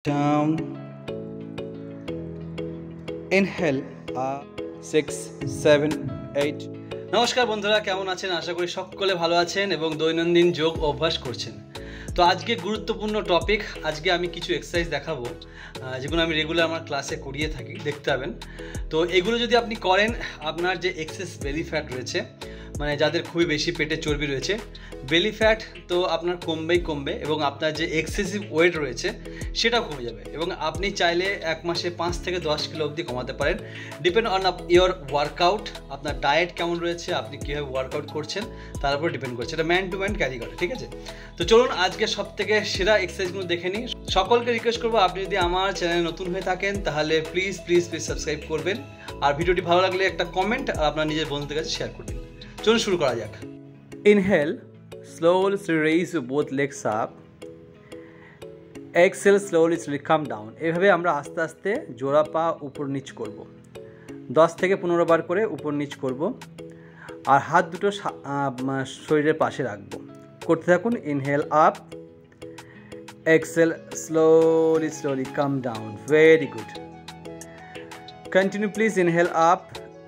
down, inhale, 6, 7, 8. নমস্কার বন্ধুরা, কেমন আছেন? আশা করি সকলে ভালো আছেন এবং দৈনন্দিন যোগ অভ্যাস করছেন। তো আজকে গুরুত্বপূর্ণ টপিক, আজকে আমি কিছু এক্সারসাইজ দেখাবো যেগুলো আমি রেগুলার আমার ক্লাসে করিয়ে থাকি, দেখতে পাবেন। তো এগুলো যদি আপনি করেন, আপনার যে এক্সেস বেলি ফ্যাট রয়েছে, মানে যাদের খুবই বেশি পেটে চর্বি রয়েছে, বেলি ফ্যাট তো আপনার কমবে এবং আপনার যে এক্সেসিভ ওয়েট রয়েছে সেটাও কমে যাবে এবং আপনি চাইলে এক মাসে 5 থেকে 10 কিলো অবধি কমাতে পারেন। ডিপেন্ড অন ইয়োর ওয়ার্কআউট, আপনার ডায়েট কেমন রয়েছে, আপনি কীভাবে ওয়ার্কআউট করছেন তার উপর ডিপেন্ড করছে, এটা ম্যান টু ম্যান ক্যারি করে, ঠিক আছে? তো চলুন আজকে সব থেকে সেরা এক্সারসাইজগুলো দেখে নিই। সকলকে রিকোয়েস্ট করবো, আপনি যদি আমার চ্যানেলে নতুন হয়ে থাকেন তাহলে প্লিজ সাবস্ক্রাইব করবেন, আর ভিডিওটি ভালো লাগলে একটা কমেন্ট আর আপনার নিজের বন্ধুদের কাছে শেয়ার করবেন। চলুন শুরু করা যাক। Inhale, slowly raise both legs up. Exhale, slowly come down. এভাবে আমরা আস্তে আস্তে জোড়া পা উপর নিচ করব। 10 থেকে 15 বার করে উপর নিচ করব, আর হাত দুটো শরীরের পাশে রাখবো। করতে থাকুন। Inhale up, exhale, slowly come down. Very good. Continue please. Inhale up,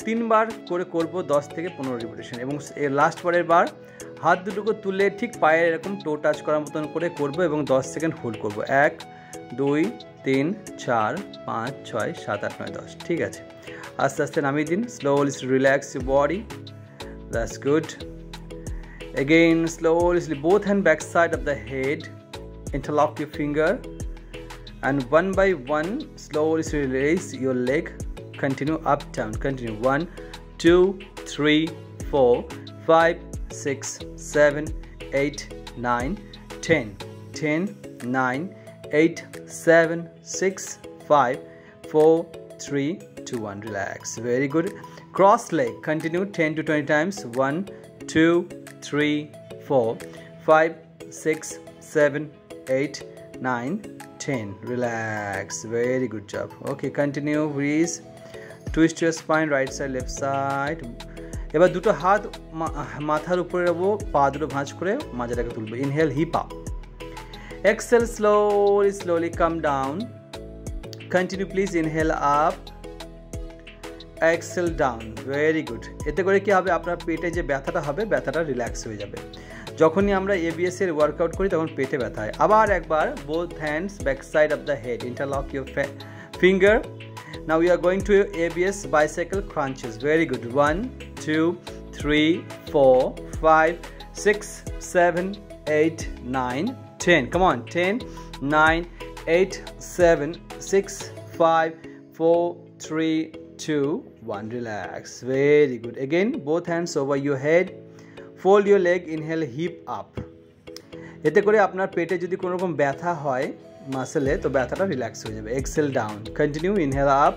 3 বার করে করব, 10 থেকে 15 রিপিটেশন, এবং লাস্ট বারের বার হাত দুটোকে তুলে ঠিক পায়ের এরকম টো টাচ করার মতন করে করব এবং 10 সেকেন্ড হোল্ড করব। 1, 2, 3, 4, 5, 6, 7, 8, 9, 10। ঠিক আছে, আস্তে আস্তে নামিয়ে দিন। Slowly relax your body. That's good. Again slowly both hand back side of the head, interlock your finger and one by one slowly release your leg. Continue up down. Continue. 1, 2, 3, 4, 5, 6, 7, 8, 9, 10. 10, 9, 8, 7, 6, 5, 4, 3, 2, 1. Relax. Very good. Cross leg. Continue 10 to 20 times. 1, 2, 3, 4, 5, 6, 7, 8, 9, 10. Relax. Very good job. Okay, continue. Breathe. Twist your spine, right side, left side. এবার দুটো হাত মাথার উপরে রাখবো, পা দুটো ভাঁজ করে মাজাটাকে তুলবো। Inhale, hip up. Exhale, slowly come down. Continue please. Inhale up, exhale down. Very good. এতে করে কি হবে, আপনার পেটে যে ব্যথাটা হবে, ব্যথাটা রিল্যাক্স হয়ে যাবে। যখনই আমরা ABS এর ওয়ার্কআউট করি তখন পেটে ব্যথা হয়। আবার একবার both hands back side of the head, interlock your finger. Now we are going to ABS bicycle crunches. Very good. 1, 2, 3, 4, 5, 6, 7, 8, 9, 10. Come on. 10, 9, 8, 7, 6, 5, 4, 3, 2, 1. Relax. Very good. Again, both hands over your head. Fold your leg. Inhale, hip up. এতে করে আপনার পেটে যদি কোনো রকম ব্যথা হয় মাসেলে, তো ব্যথাটা রিল্যাক্স হয়ে যাবে। Excel down. Continue. Inhale up,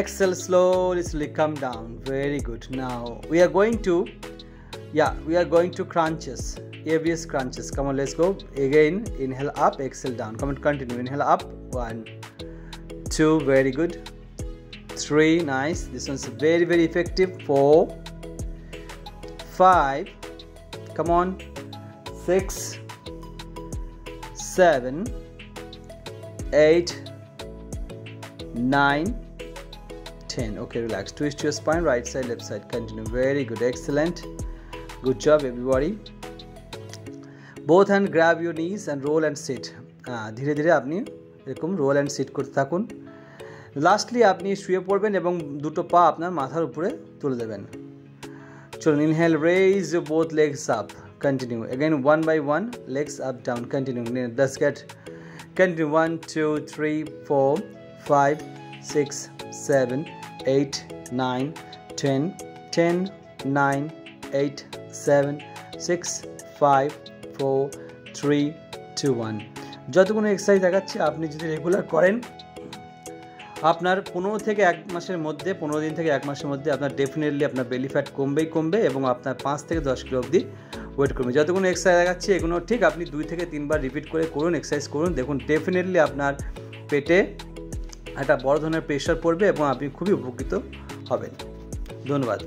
exhale, slowly come down. Very good. Now we are going to crunches, ABS crunches. Come on, let's go. Again, inhale up, exhale down. Come on, continue. Inhale up. 1, 2, very good. 3, nice. This one's very effective. 4, 5, come on. 6, 7, 8, 9, 10. Okay, relax. Twist your spine, right side, left side. Continue. Very good. Excellent. Good job everybody. Both hand grab your knees and roll and sit. ধীরে ধীরে আপনি এরকম role and sit করতে থাকুন। Lastly আপনি শুয়ে পড়বেন এবং দুটো পা আপনার মাথার উপরে তুলে দেবেন। চলুন। Inhale, raise your both legs up. Continue. Again, 1 by 1, legs up, down. Continue. Let's get. Continue. 1, 2, 3, 4, 5, 6, 7, 8, 9, 10. 10, 9, 8, 7, 6, 5, 4, 3, 2, 1. যতগুলো এক্সারসাইজ দেখাচ্ছি আপনি যদি রেগুলার করেন, আপনার 15 থেকে 1 মাসের মধ্যে, 15 দিন থেকে 1 মাসের মধ্যে আপনার ডেফিনেটলি আপনার বেলি ফ্যাট কমবে এবং আপনার 5 থেকে 10 কিলো অবধি ওয়েট কমবে। যতগুলো এক্সারসাইজ দেখাচ্ছি এগুলো ঠিক আপনি 2 থেকে 3 বার রিপিট করে করুন, এক্সারসাইজ করুন, দেখুন ডেফিনেটলি আপনার পেটে একটা বড় ধরনের প্রেশার পড়বে এবং আপনি খুবই উপকৃত হবেন। ধন্যবাদ।